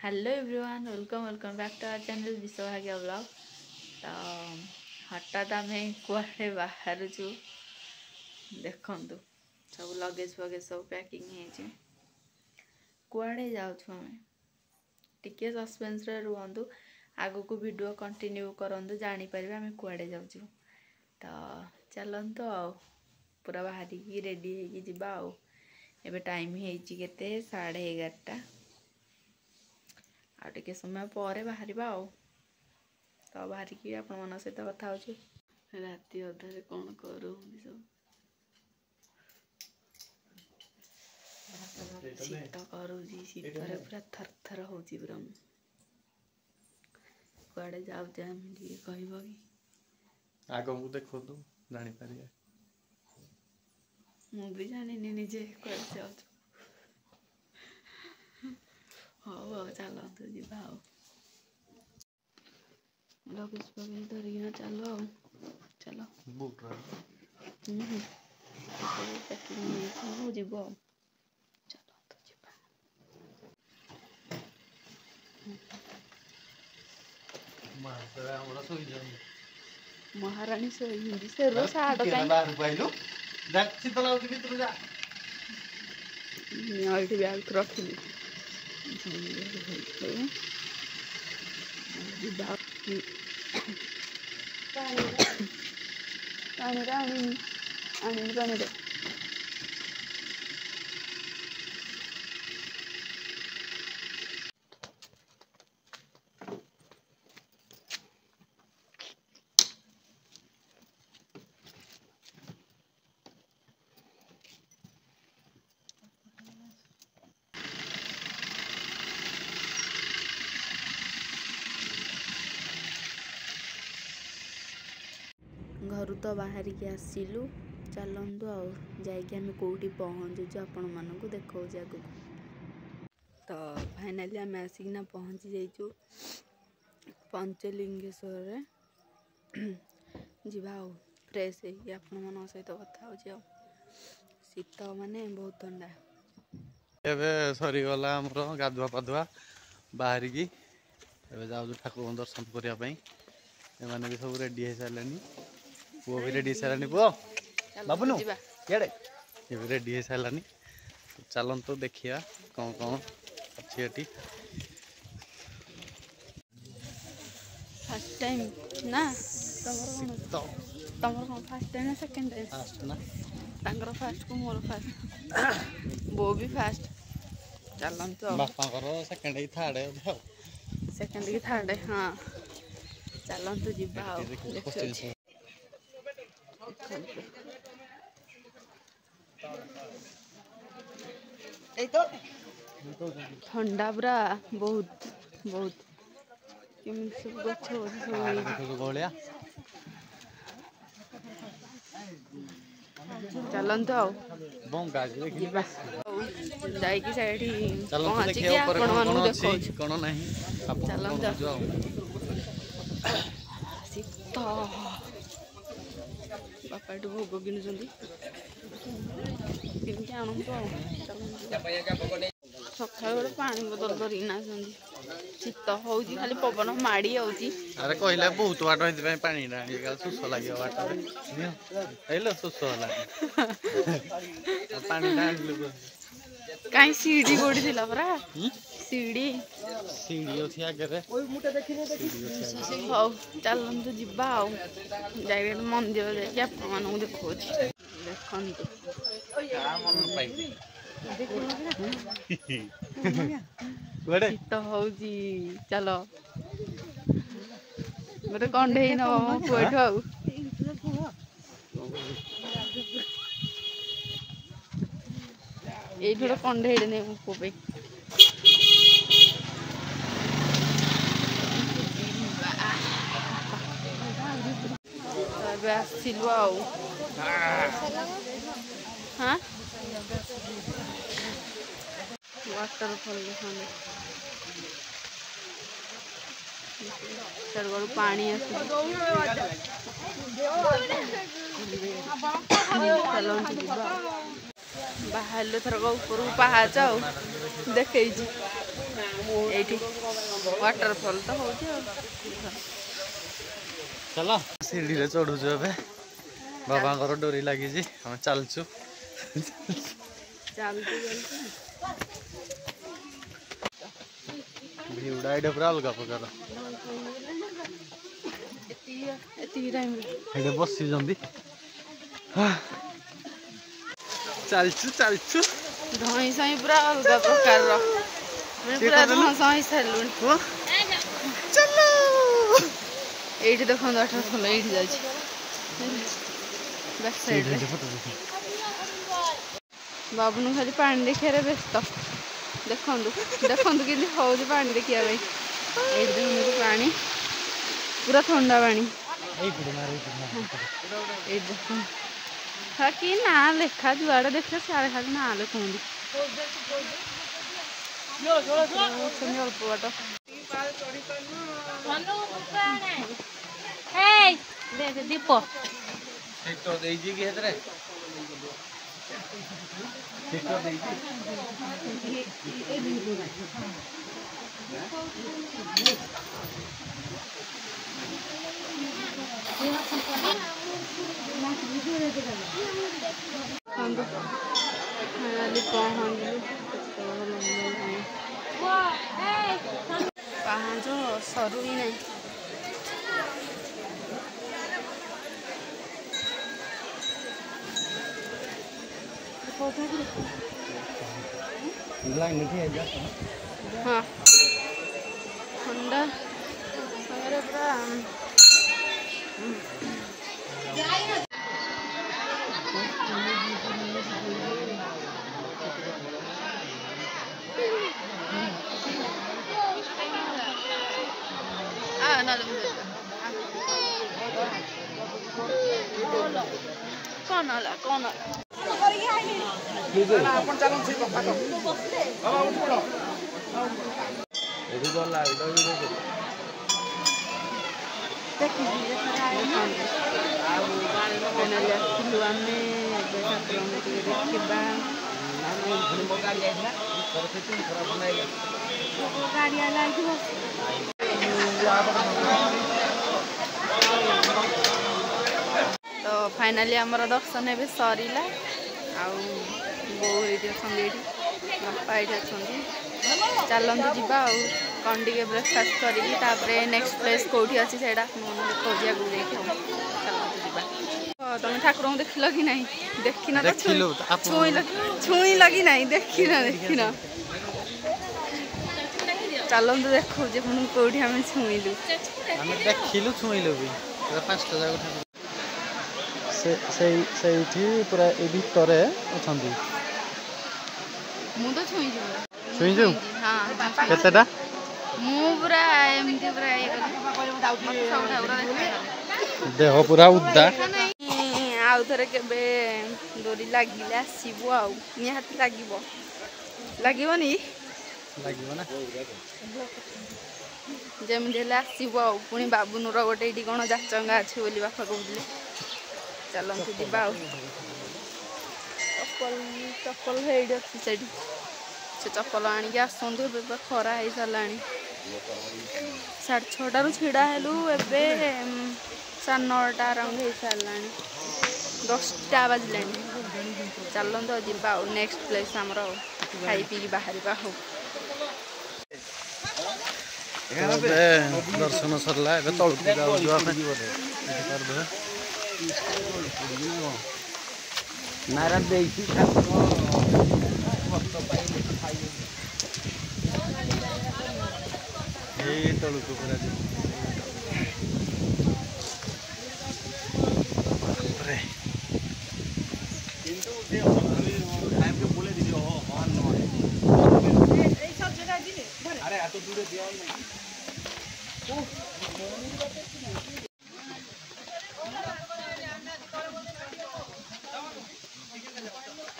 Hello everyone welcome welcome back to our channel Vishwabhagya blog. तो हठात आम कुआड़े बाहर देखु सब लगेज फगेज सब पैकिंग कुआड़े जाऊँ आम टिके सस्पेंस रे रुहतु आग को वीडियो कंटिन्यू करूँ जापर आम कुआड़े जाऊँ। तो चलतु पूरा बाहर रेडी होगा एबे टाइम होते 11:30 आटे समय पर बाहर तो बाहर की आपण सहित कथा हो राति अधारे कौन करूँ सब शीत करुँगी शीतर पूरा थर थर हो पूरा कुआड़े जाऊे आम कह कि आग को देखो जानी पारे मुझे जानी निजे कुआड़े जाऊँ। हाँ चलतु जा लगेज फगेज धरिकिना चलो चलो पैकिंग जीव चलतु जा महाराणी शोई से बैग रखी पानी घर तो बाहर की आसिलु चलतु आम कौटी पहुँचुचु आपण मानक देखा आग तो फाइनाली आम आसिकिना पहुँची जाइचु पंचलिंगेश्वर जीवा फ्रेश हो सहित कथा हो शीत माने बहुत ठंडा एबे सरी गला हमरो गाधुआ पाधुआ बाहर की एबे जाऊ ठाकुर दर्शन करिया पई एमाने भी सब रेडी हो सारानी पुओ भी रेडी हो सारानी पुओ बाबुनु केड़े एबे रेडी हो सारानी चलंतो देखिया कौन कौन अच्छी एटी फर्स्ट टाइम ना तमर कौन फर्स्ट टाइम ना सेकंड टाइम फास्ट ना तांगर फास्ट को मोर फास्ट वो भी फास्ट चलतु बापा करो सेकंड की थर्ड सेकंड की थर्ड हाँ चलतु जीवा ठंडा पूरा बहुत बहुत सब गछ चलतु जाइकी साइड पहुँची कौन नहीं चलतु शीत बापा भोग किणुंट किनिक आणतु सकाल गोटे पानी बोतल धरिकिना शीत हो खाली पवन माड़ी अरे कहले बहुत बाट होती पानी सुस लगे बाट सुस कहीं सीढ़ी गोड़ी थी परा सीढ़ी सीढ़ी अच्छी आगे हौ चलतु जीवा डायरेक्ट मंदिर जाकि आपको देखो शीत हो चल गोटे कंडे नब मो पुओ ये गोटे कंडे नहीं मो पुओ आसिलु हाँ वाटरफॉल देखा पानी बाहर थरक ऊपर पहाच देखे ଏଇଠି ୱାଟରଫଲ୍ ତ ହେଉଛି ଆଉ। ଚାଲ ସିଡ଼ିରେ ଚଢୁଛୁ ଏବେ। ବାବାଙ୍କର ଡୋରି ଲାଗିଛି ଆମେ ଚାଲୁଛୁ। ଭିଉଟା ଏଇଟା ପୁରା ଅଲଗା ପ୍ରକାର। ଏଇଠି ବସିଛନ୍ତି। ଚାଲଛୁ। ଧଇଁ ସଇଁ ପୁରା ଅଲଗା ପ୍ରକାରର। ପୁରା ଧଇଁ ସଇଁ ସାରିଲୁଣି। ଏଇଠି ଦେଖନ୍ତୁ ୱାଟରଫଲ୍ ଏଇଠି ଯାଉଛି ବ୍ୟାକ୍ ସାଇଡ୍ରେ। ବାବୁନୁ ଖାଲି ପାଣି ଦେଖିବାରେ ବ୍ୟସ୍ତ। ଦେଖନ୍ତୁ କେମିତି ହଉଛି ପାଣି ଦେଖିବା ପାଇଁ। ଏଇଠି ଦେଖନ୍ତୁ ପାଣି ପୁରା ଥଣ୍ଡା ପାଣି। ଏଇଠି ଦେଖନ୍ତୁ କି ନାଁ ଲେଖା ଯୁଆଡ଼େ ଦେଖିଲେ ସିଆଡ଼େ ଖାଲି ନାଁ ଲେଖନ୍ତି। ଅଳ୍ପ ବାଟ ଦୀପ ଦେଇଛି କି ହେଥିରେ ପାହାଚ ସରୁ ହିଁ ନାହିଁ। ହଁ ଥଣ୍ଡା ସାଙ୍ଗରେ ପୁରା କଣ ହେଲା ଆସିଥିଲୁ ଆମେ ଏବେ ଠାକୁରଙ୍କୁ ଟିକେ ଦେଖିବା। ତ ଫାଇନାଲି ଆମର ଦର୍ଶନ ଏବେ ସରିଲା। ଆଉ ବୋଉ ଏଇଠି ଅଛନ୍ତି, ଏଇଠି ବାପା ଏଇଠି ଅଛନ୍ତି। ଚାଲନ୍ତୁ ଯିବା ଆଉ କ'ଣ ଟିକେ ବ୍ରେକଫାଷ୍ଟ କରିକି ତାପରେ ନେକ୍ସଟ ପ୍ଲେସ୍ କେଉଁଠି ଅଛି ସେଇଟା ମୁଁ ଦେଖାଉଛି ଆଗକୁ ଯାଇକି। ଆଉ ଚାଲନ୍ତୁ ଯିବା। ତମେ ଠାକୁରଙ୍କୁ ଦେଖିଲ କି ନାହିଁ? ଦେଖିନ ତ ଛୁଇଁଲ କି ନାହିଁ? ଦେଖିନ। ଚାଲନ୍ତୁ ଦେଖାଉଛି ପୁଣି କେଉଁଠି ଆମେ ଛୁଇଁଲୁ। ଆମେ ଦେଖିଲୁ ଛୁଇଁଲୁ ବି ପୁରା 5ଟା ଯାକ ସେଇଠି ପୁରା ଏ ଭିତରେ ଅଛନ୍ତି। ମୁଁ ତ ଛୁଇଁଛି। ଛୁଇଁଛୁ? ହଁ କେତେଟା? ମୁଁ ପୁରା ଏମିତି ପୁରା ଦେହ ପୁରା ଉଦା। ଆଉ ଥରେ କେବେ ଡୋରି ଲାଗିଲେ ଆସିବୁ ଆଉ। ନିହାତି ଲାଗିବନି? ଲାଗିବ ନା। ଯେମିତି ହେଲେ ଆସିବୁ ଆଉ। ପୁଣି ବାବୁନୁର ଗୋଟେ ଏଇଠି କ'ଣ ଯାଚଙ୍ଗା ଅଛି ବୋଲି ବାପା କହୁଥିଲେ। ଚାଲନ୍ତୁ ଯିବା ଆଉ। ଚପଲ ହେଇଠି ଅଛି ସେଇଠି। ସେ ଚପଲ ଆଣିକି ଆସନ୍ତୁ। ଏବେ ପୁରା ଖରା ହେଇସାରିଲାଣି। 6:30ରୁ ଛିଡ଼ା ହେଲୁ ଏବେ 9:30 ଆରାଉଣ୍ଡ ହେଇସାରିଲାଣି। 10ଟା ବାଜିଲାଣି। ଚାଲନ୍ତୁ ଆଉ ଯିବା ଆଉ ନେକ୍ସଟ ପ୍ଲେସ୍ ଆମର ଖାଇ ପିଇକି ବାହାରିବା ଆଉ। ଏବେ ଦର୍ଶନ ସରିଲା। ଏବେ ତଳକୁ ଯାଉଛୁ ଆମେ। ନାରା ଦେଇଛି ଏଇ ତଳକୁ ପୁରା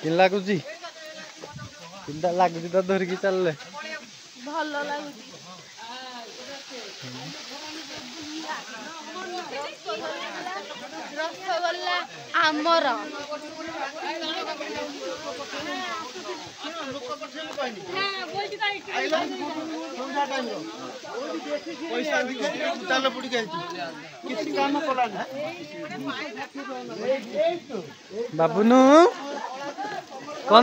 କେମିତି ଲାଗୁଛି? କେମିତି ଲାଗୁଛି ତ ଧରିକି ଚାଲିଲେ? ଭଲ ଲାଗୁଛି। ରସଗୋଲା ଆମର। बाबुनु कौन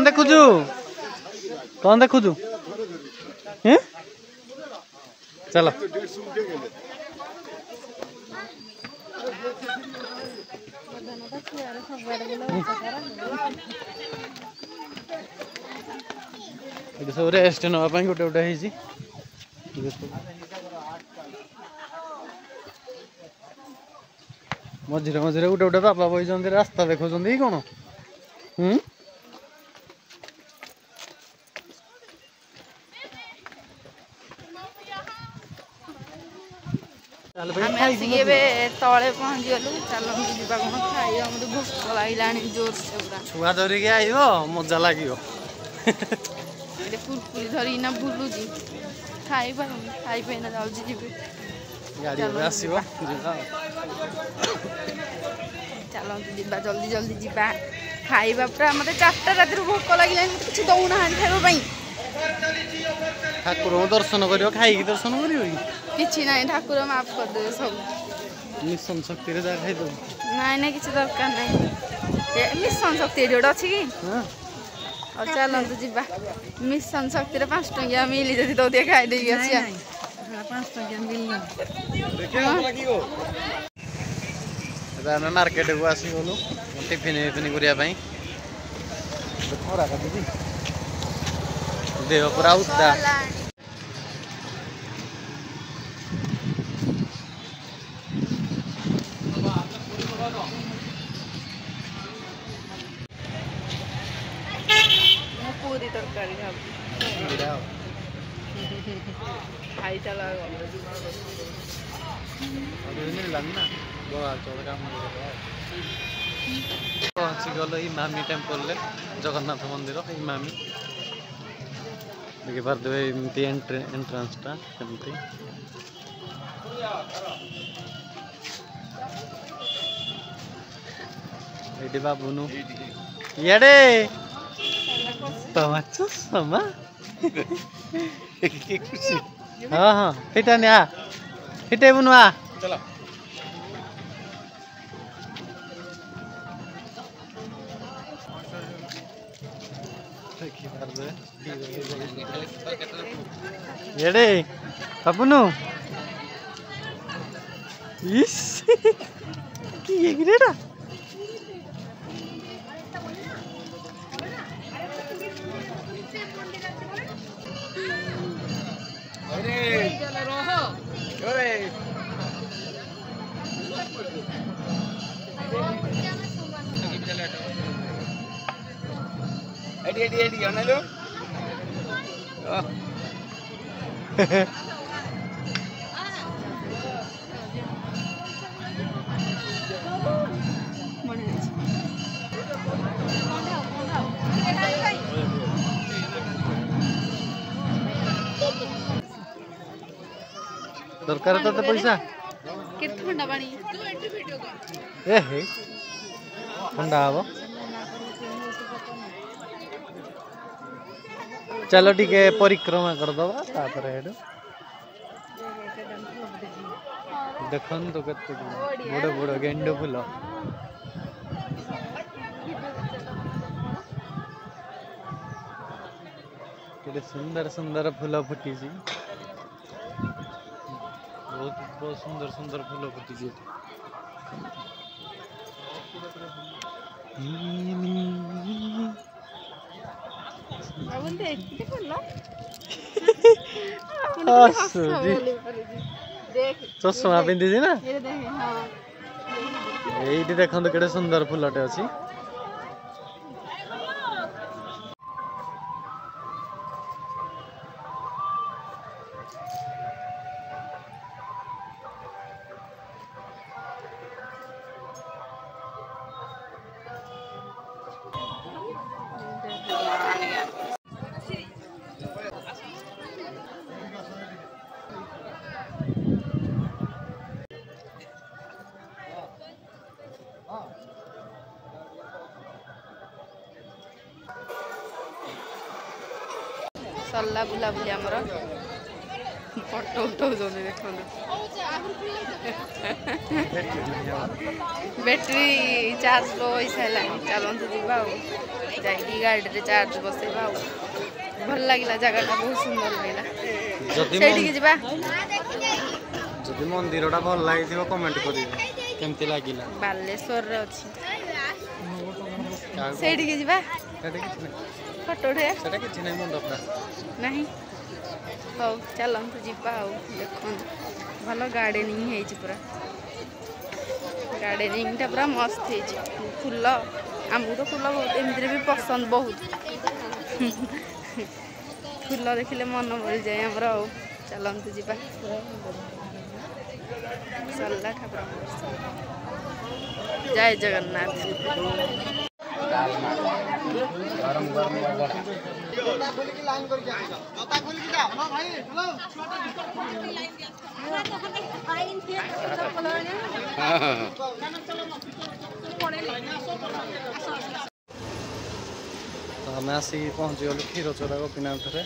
देखुचु हैं चलो ये सब रेस्ट नापी गोटे गोटे मझे मझे गोटे गोटे बाबा बही रास्ता देखुं कौन तले पहुँची गलु चलो जा कौन खाई मत भोक लगे जोर से पूरा छुआ धरिक आइब मजा लगे कुरकुरी धरिना बुलुची खाई पाना जाऊँगी जी गाड़ी आसो चलतु जा जल्दी जल्दी जा खाइबा पूरा मत 4टा रात भोक लगे किसी दौना खाइबा ठाकुर दर्शन कर खाई दर्शन कर किसी ना ठाकुर माफ करदे सब मिशन शक्ति रे जा खाई दो ना किसी दरकार ना मिशन शक्ति गोटे अच्छी कि और चलतु जा मिशन शक्ति 5 टंकिया मिली जदि तो खाईदेवी अच्छी 5 टंकिया मिलना मार्केट को आसी गलु टिफिन विफिन करने देह पूरा उदा पूरी तरकारी खाई चला पहुँची गल इमामी टेम्पल जगन्नाथ मंदिर इमामी देखी पारे एमती एंट्रांस टा एमती ये बाबुनु इे तमाच समा हाँ हाँ हिटा आ हिटे बुनु आ चलो ये बाबुनु ये गिरेटा एडी अनलो दरकार तो पैसा के ठंडा पानी ए हे ठंडा हम चलो टिके परिक्रमा करदबा तापर हेडो देखन तो कते बड़ बड़ गेंडो फूल केते सुंदर सुंदर फूल फुटी बहुत सुंदर सुंदर फूल फुटी चश्मा पिंधि ना ये देखो केटे सुंदर फूलटे अच्छी सरला बुलाबुली आमर ଫଟୋ ଉଠାଉଛନ୍ତି ଦେଖନ୍ତୁ। ବ୍ୟାଟେରୀ ଚାର୍ଜ ଲୋ ହେଇସାରିଲାଣି। ଚାଲନ୍ତୁ ଯିବା ଆଉ ଯାଇକି ଗାଡ଼ିରେ ଚାର୍ଜ ବସେଇବା ଆଉ। ଭଲ ଲାଗିଲା ଜାଗାଟା, ବହୁତ ସୁନ୍ଦର ଲାଗିଲା। ସେଇଠିକି ଯିବା। ଯଦି ମନ୍ଦିରଟା ଭଲ ଲାଗିଥିବ କମେଣ୍ଟ କରିବେ କେମିତି ଲାଗିଲା। ବାଲେଶ୍ୱରରେ ଅଛି, ସେଇଠିକି ଯିବା। ଫଟୋ ଉଠେଇବା। ସେଟା କିଛି ନାହିଁ, ମଣ୍ଡପଟା ନାହିଁ। ହଉ ଚାଲନ୍ତୁ ଯିବା ଆଉ। ଦେଖନ୍ତୁ ଭଲ ଗାର୍ଡେନିଂ ହେଇଛି, ପୁରା ଗାର୍ଡେନିଂଟା ପୁରା ମସ୍ତ ହେଇଛି। ଫୁଲ, ଆମକୁ ତ ଫୁଲ ବହୁତ ଏମିତିରେ ବି ପସନ୍ଦ ବହୁତ। ଫୁଲ ଦେଖିଲେ ମନ ଭରିଯାଏ ଆମର ଆଉ। ଚାଲନ୍ତୁ ଯିବା। ସରିଲା ଠାକୁରଙ୍କ ଦର୍ଶନ। ଜୟ ଜଗନ୍ନାଥ। गरम गरम तो आम आसिक पहुँचीगलु क्षीरचोरा गोपीनाथ रे।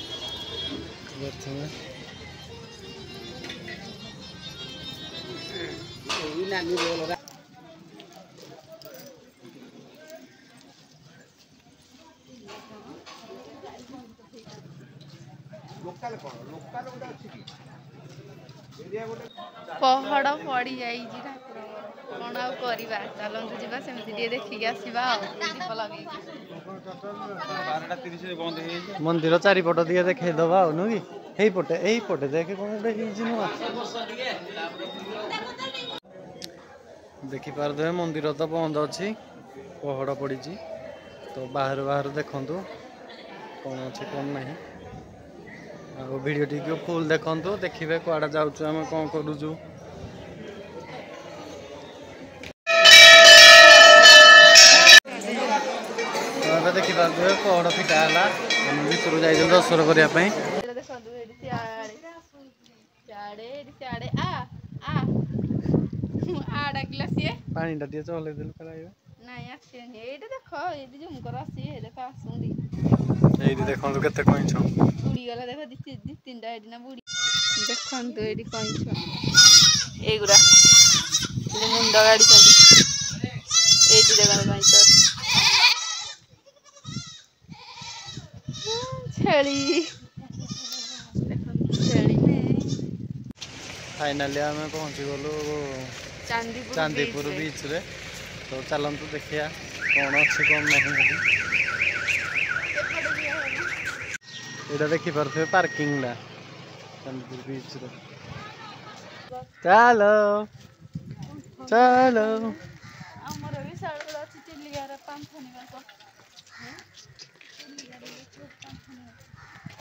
पहाड़ पड़ी जाइए ठाकुर कौन आउ करवा। चलतु जा सेमती टे देखिक आसवा दीप लगे। मंदिर चारिपट दिए देखदबा नु कि पटे देखे कौन गोटे नुआ देखिपारे। मंदिर तो बंद अच्छी, पहड़ पड़ी तो बाहर बाहर देखु कौन अच्छे कौन ना। वीडियो टी फुल देखु, देखिए कड़ा जाऊँ आम कौन करूँ। देखिपारे पहड़ फिटा है भर जा दर्शन करने। पानी टा चल नहीं आसनी ये देख ये झुमकर आसी देख आसुंदी ये देखो केते कइछ बुड़ी गला देख दी तीनटा एडी ना बुड़ी देखंतु एडी कइछ एगुरा मुंड गाड़ी चली एडी देखन कइछ छेली देखन छेली में फाइनली हमें पहुंची गलो चांदीपुर बीच रे। तो चलतु देखिया कौन अच्छी कौन नहीं। ये देखिपे पार्किंग चांदीपुर बीच रे। चलो चलो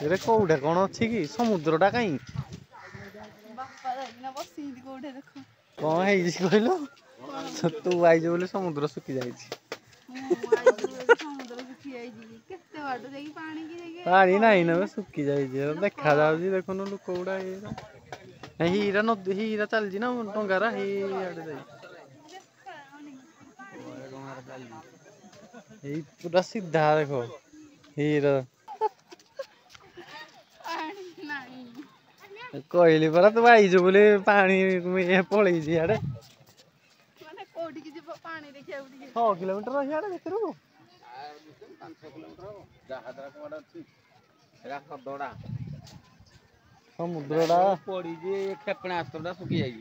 ये कौटे कौन अच्छी कि समुद्रटा कहीं कौन है कहल तू आईज बोले समुद्र सुखी जाए पानी नहीं ना सुखी जाए देखा जा देखुन लोक गुड़ा हीरा नदी हीरा चलती ना डंगार पूरा सीधा देख हीरा कहली परा तू आईज बोले पानी पलि 6 किलोमीटर समुद्रटा पड़ी क्षेपणास्त्रटा सुखी जाए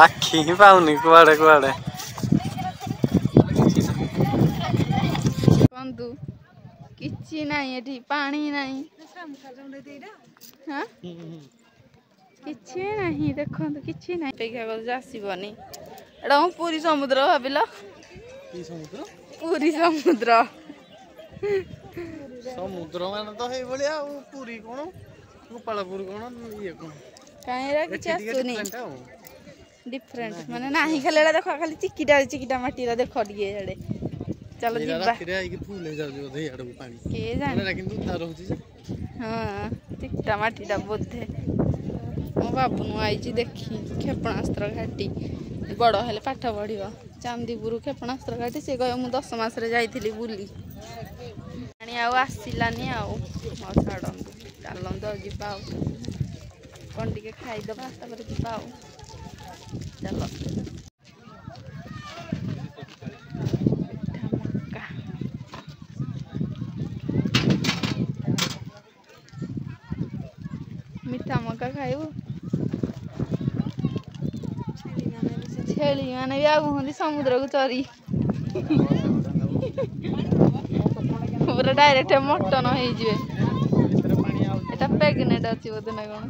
आखि ही पाऊनी कुआड़े कुआड़े बंधु किछि नहीं एठी पानी नहीं हाँ किछि नहीं देखंतु किछि नहीं अपेक्षा कर आसीबनी एडा पूरी समुद्र भाबिल पूरी समुद्र समुद्र मान तो है भलिया पूरी कोन गोपालपुर कोन ये कोन काहेरा किछि आसुनी डिफरेंट माने नाही खाली एडा देखो खाली चिकिटा माटी रा देखो दिए एडे चलो जिबा राती रे आइ के फूल हे जाउ बोधे एडा पानी के जाने एडा किंतु तार होची हां चिकिटा माटी दा बोधे मो बाबू नु आइची देखी क्षेपणास्त्र घाटी बड़ हेले पाठ पढ़िबो चांदीपुर क्षेपणास्त्र घाटी से कह मु 10 मास रे जाइथिली बुली आनी आ आसिलानी आउ छाड़ू चलत जा कौन टे खाईदबा जा चल मीठा मका खाइबू छेली मैंने भी आगुंदी समुद्र को चरी पूरा डायरेक्ट मटन होता प्रेगनेट अच्छी बोधे ना कौन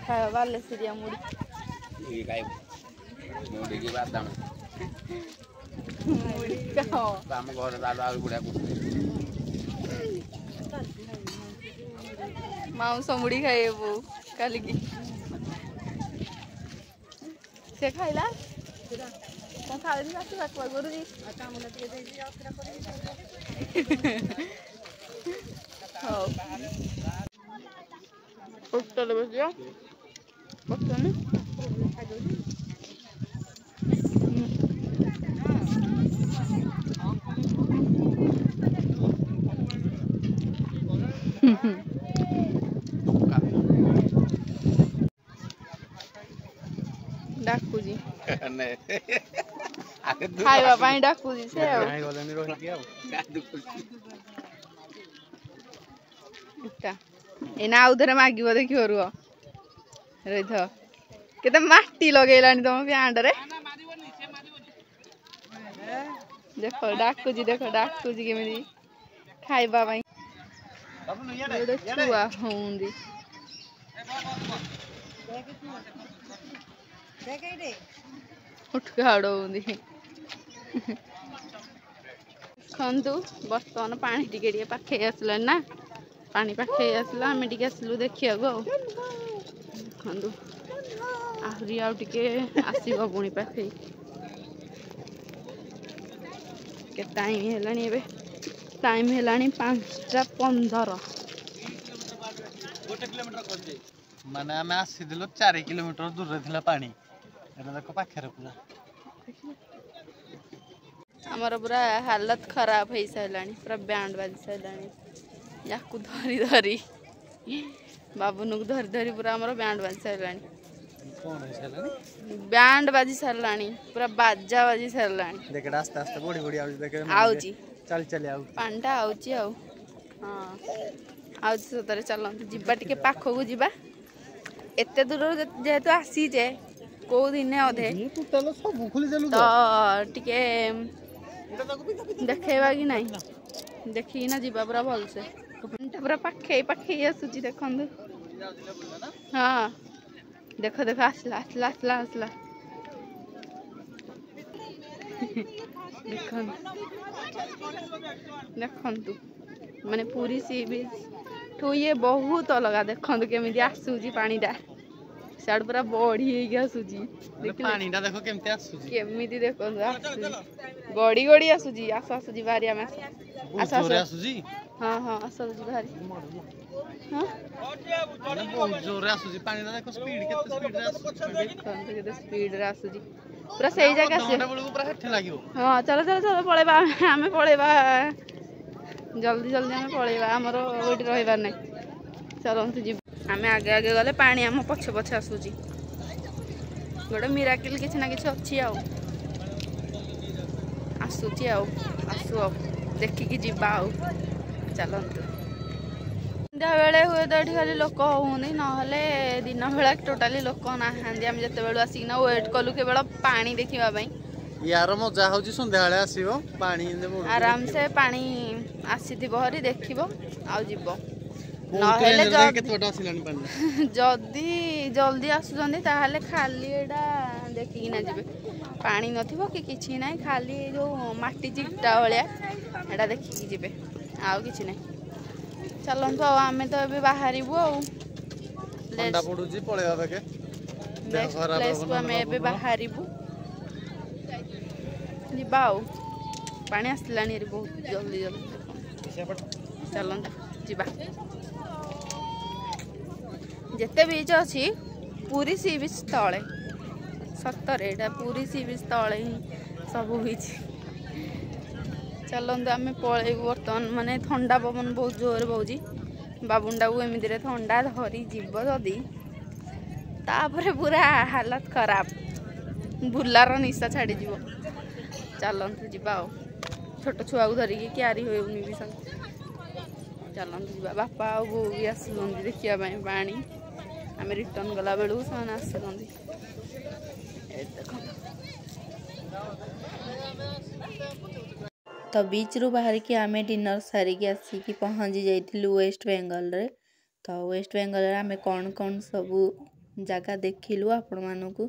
खाया वाले सीरिया मुड़ी मुड़ी की बात दाम मुड़ी का काम घर दादा गुड़ा मांस मुड़ी खाए वो कल की से खाइला कौन खा रही है रखवा गुरुजी हां होटल बस जा पता नहीं डाकुजी खाइबा पाई डाकुजी से एना उधर मागिब देखियो रुह रही थ केते माटी लगेलानी तुम प्यांड रे देखो डाकुजी केमिति खाइबा पाई गोटे छुआ होंदी उठ गाड़ होंदी खंतु बर्तमान पानी टिके पाखे आसला ना पानी पाखे आसला आम टे आसलु देखा खंतु आहरी आउ टे आसब पुणी पाखे के टाइम है टाइम है 5:15 माने आम आसीलु 4 किलोमीटर दूर थिला पानी देख पाखे पूरा आमर पूरा हालत खराब हो सारा पूरा बैंड बाजी सारा या धरी धरी बाबुन को धरी धरी पूरा आमर बैंड बाजी सारा बैंड बाजी सारा पूरा बाजा बाजी सारा देख आस्ते आस्ते बड़ी बड़ी आउची चल चल पांडा आउची हाँ आउची सतरे चलते जीवा टिके पाख को जीवा एते दूर जेहेतु आसीचे को दिन अधे तो टिके देखेबा कि नहीं देखी ना जीवा पूरा भल से पूरा पाखे पाखे आसूची देखु हाँ देख देख आसला आसला आसला आसला देखु माने पूरी सी बीच ठू ये बहुत अलग देखु केमी आसूची पानीटा साड़ पूरा बढ़ी आसूची पानीटा देखो केमती आसूची केमिति देखो गड़ी गड़ी आसूची आस आसूची बाहरी आम आस आसूची हाँ हाँ आसूची बाहरी हाँ बहुत जोर आसूची पानीटा देखो स्पीड केते स्पीड रे आसूची पूरा सही जगह से पूरा हेठ लागियो हाँ चलो चलो चलो पळेबा आमे पळेबा जल्दी जल्दी आमे पळेबा हमरो ओटी रहिबार नै चलो जी आमे आगे आगे गले पानी आम पछ पछ आसूची गोटे मिराकिल किछि ना किछि अछि आसूची आसु देखिकी जीवा चलतु संध्या बेले हुए तो ये खाली लोक होंगे ना दिन बेला टोटाली लोक ना आम जिते बेलू आसिक वेट कलु केवल पानी देखापी यार मजा हूँ सन्ध्या आसो पानी आराम से पानी आसी हरी देख आब ନହେଲେ କେତେଟା ଆସିଲାଣି ପାଣି ଯଦି ଜଲ୍ଦି ଆସୁଛନ୍ତି ତାହେଲେ ଖାଲି ଏଇଟା ଦେଖିକିନା ଯିବେ। ପାଣି ନଥିବ କି କିଛି ନାହିଁ, ଖାଲି ଯେଉଁ ମାଟି ଚିଟା ଭଳିଆ ଏଇଟା ଦେଖିକି ଯିବେ, ଆଉ କିଛି ନାହିଁ। ଚାଲନ୍ତୁ ଆଉ ଆମେ ତ ଏବେ ବାହାରିବୁ ଆଉ ଥଣ୍ଡା ପଡୁଛି ପଳେଇବା ବେକେ। ନେକ୍ସଟ ପ୍ଲେସ୍କୁ ଆମେ ଏବେ ବାହାରିବୁ, ଯିବା ଆଉ। ପାଣି ଆସିଲାଣି ଏଠି ବହୁତ ଜଲ୍ଦି ଜଲ୍ଦି, ଚାଲନ୍ତୁ ଯିବା। ଯେତେ ବିଚ୍ ଅଛି ପୁରୀ ସି ବିଚ୍ ତଳେ, ସତରେ ଏଇଟା ପୁରୀ ସି ବିଚ୍ ତଳେ ହିଁ ସବୁ ବିଚ୍। ଚାଲନ୍ତୁ ଆମେ ପଳେଇବୁ ବର୍ତ୍ତମାନ। ମାନେ ଥଣ୍ଡା ପବନ ବହୁତ ଜୋରରେ ବହୁଛି, ବାବୁଣ୍ଡାକୁ ଏମିତିରେ ଥଣ୍ଡା ଧରିଯିବ ଯଦି ତାପରେ ପୁରା ହାଲତ ଖରାପ, ବୁଲାର ନିଶା ଛାଡ଼ିଯିବ। ଚାଲନ୍ତୁ ଯିବା ଆଉ। ଛୋଟ ଛୁଆକୁ ଧରିକି କ୍ୟାରି ହେଉନି ବି ସାଙ୍ଗେ। ଚାଲନ୍ତୁ ଯିବା। ବାପା ଆଉ ବୋଉ ବି ଆସୁଛନ୍ତି ଦେଖିବା ପାଇଁ ପାଣି। ଆମେ ରିଟର୍ନ ଗଲା ବେଳକୁ ସେମାନେ ଆସୁଛନ୍ତି। ତ ବିଚ୍ରୁ ବାହାରିକି ଆମେ ଡିନର୍ ସାରିକି ଆସିକି ପହଞ୍ଚି ଯାଇଥିଲୁ ୱେଷ୍ଟ ବେଙ୍ଗଲରେ। ତ ୱେଷ୍ଟ ବେଙ୍ଗଲରେ ଆମେ କ'ଣ କ'ଣ ସବୁ ଜାଗା ଦେଖିଲୁ ଆପଣମାନଙ୍କୁ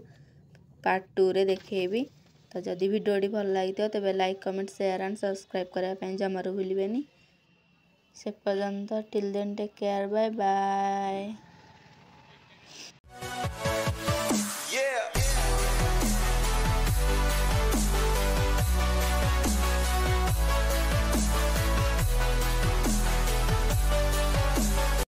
ପାର୍ଟ 2ରେ ଦେଖେଇବି। ତ ଯଦି ଭିଡ଼ିଓଟି ଭଲ ଲାଗିଥିବ ତେବେ like, comment, share and subscribe କରିବା ପାଇଁ ଜମାରୁ ଭୁଲିବେନି। ସେ ପର୍ଯ୍ୟନ୍ତ till then take care, bye bye.